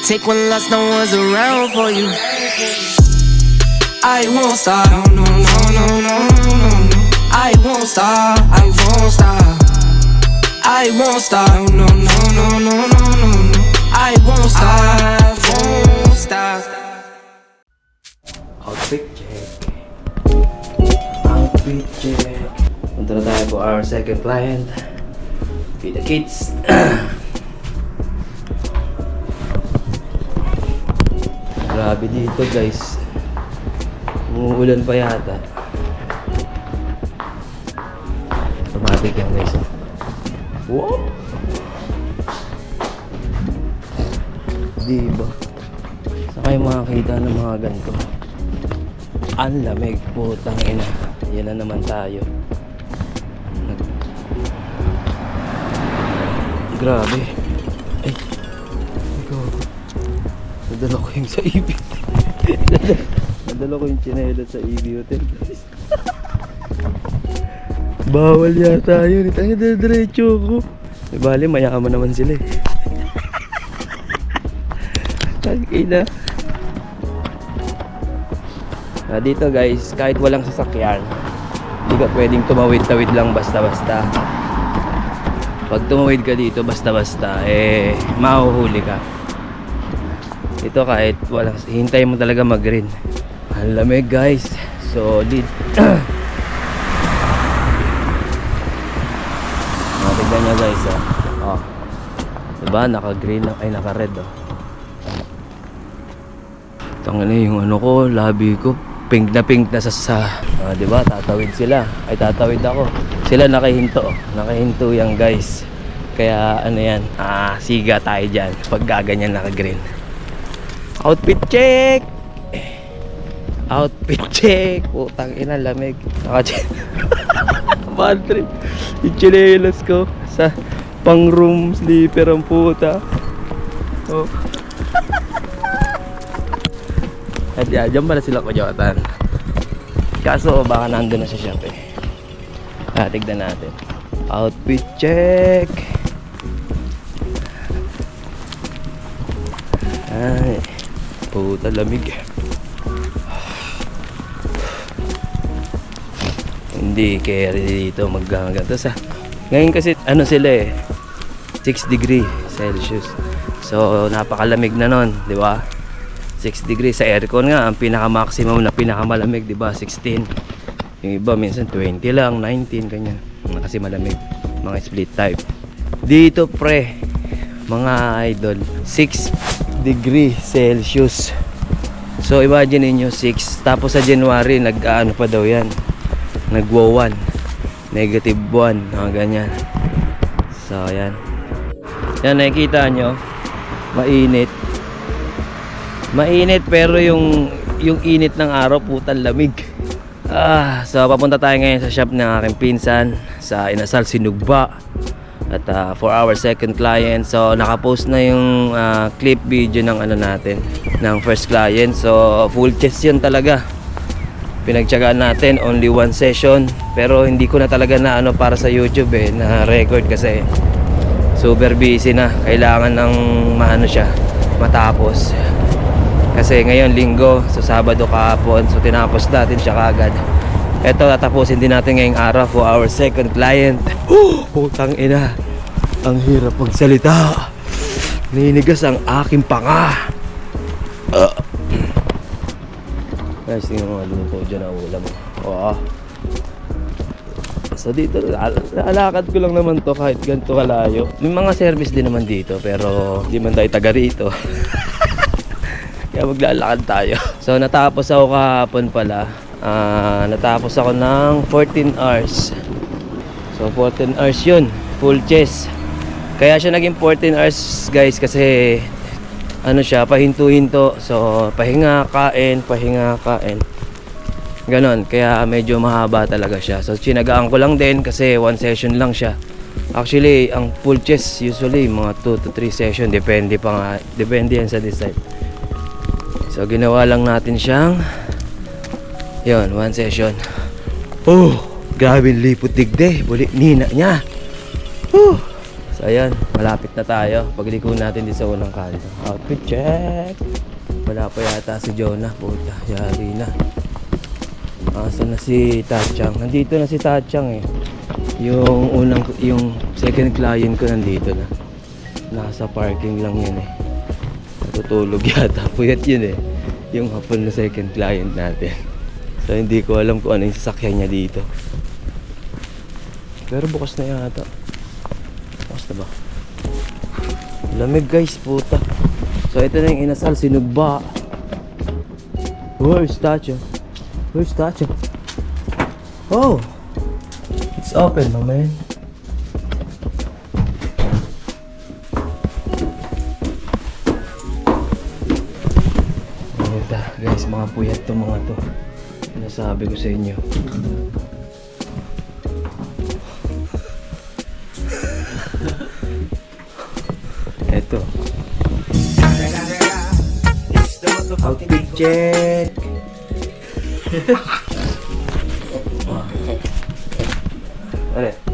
take when lost, no one's around for you. I won't stop, no, no, no, no, no, no, no. I won't stop, I won't stop. I won't stop, no, no, no, no, no, no, no. I won't stop, I won't stop. Outfit check. Outfit check. Punta na tayo for our second client. Feed the kids. Grabe dito guys. Umuulan pa yata. Automatic yan guys. Wow! Diba? Saan kayo makakita ng mga ganito? Ang lamig, putang ina. Yan na naman tayo. Grabe. Ay. Ikaw. Nadala ko yung sa EB. Nadala ko yung chinela sa EB Hotel guys. Bawal yata yun. Itang diretso ko. May bali, mayaman naman sila eh. Kaya dito guys, kahit walang sasakyan, hindi ka pwedeng tumawid-tawid lang basta-basta. Pag tumawid ka dito basta-basta, eh mahuhuli ka. Ito kahit walang, hintay mo talaga mag-green. Ang lamig guys, solid. Tignan nyo guys, oh. Diba, naka-green, ay naka-red oh. Tangina yung ano ko, labi ko pink na sa diba, tatawid sila, ay tatawid ako. Sila nakahinto, nakahinto yan guys. Kaya ano yan, siga tayo dyan pag gaganyan naka-green. Outfit check! Outfit check! Putang ina, lamig. Bad trip. Yung chinelas ko sa pang room sleeper ang puta. Oh. At dyan pala sila kujotan. Kaso baka nandun na sa shop eh. Tignan natin. Outfit check. Ay, puta lamig. Hindi carry dito magganto sa. Ngayon kasi ano sila eh, 6 degree Celsius. So napakalamig na nun, di ba? 6 degrees sa aircon nga ang pinaka-maximum na pinakamalamig, di ba? 16. Yung iba minsan 20 lang, 19 ganyan. Kasi malamig, mga split type. Dito pre, mga idol, 6 degree Celsius. So imagine niyo 6, tapos sa January nag-ano pa daw yan. Nagwo 1, negative 1, mga ganyan. So ayan. Yan nakikita nyo, mainit. Mainit pero yung init ng araw putang lamig. So papunta tayo ngayon sa shop ng aking pinsan sa Inasal Sinugba. At for our second client. So nakapost na yung clip video ng ano natin, ng first client. So full chest yun talaga. Pinagtiyagaan natin, only one session. Pero hindi ko na talaga na ano para sa YouTube eh, na record kasi super busy na. Kailangan ng maano siya, matapos. Kasi ngayon linggo, so Sabado kahapon, so tinapos natin siya kagad. Eto, tatapusin din natin ngayong araw for our second client. Putang ina, ang hirap magsalita. Ninigas ang aking panga. Guys, tingnan mga luto dyan ang ulam. So dito, lalakad ko lang naman to kahit ganito kalayo. May mga service din naman dito, pero di man tayo taga rito. Kaya maglalakad tayo. So natapos ako kahapon pala. Natapos ako ng 14 hours. So 14 hours yun, full chest. Kaya siya naging 14 hours guys, kasi ano siya, pahinto-hinto. So pahinga, kain, pahinga, kain, ganon. Kaya medyo mahaba talaga siya. So sinagaan ko lang din kasi one session lang siya. Actually ang full chest usually mga 2 to 3 session, depende pa nga, depende yan sa design. So ginawa lang natin siyang yun, one session. Grabe liputig de, buli nina niya. So ayan, malapit na tayo. Pagliko natin din sa unang kanto. Outfit check. Wala pa yata si Jonah. Puta, yari na. Asan na si Tachang? Nandito na si Tachang eh. Yung second client ko nandito na. Nasa parking lang yun eh. Natutulog yata. Puyat yun eh. Yung hapon na second client natin. So hindi ko alam kung ano yung sasakyan niya dito. Pero bukas na yata. Bukas na ba? Lamig guys, puta. So ito na yung inasal, sinugba. Where's Tacho? Where's Tacho? Oh! It's open, my man. Puta, guys, mga puyat to mga to. Sinasabi ko sa inyo. Eto. Outfit check. Are.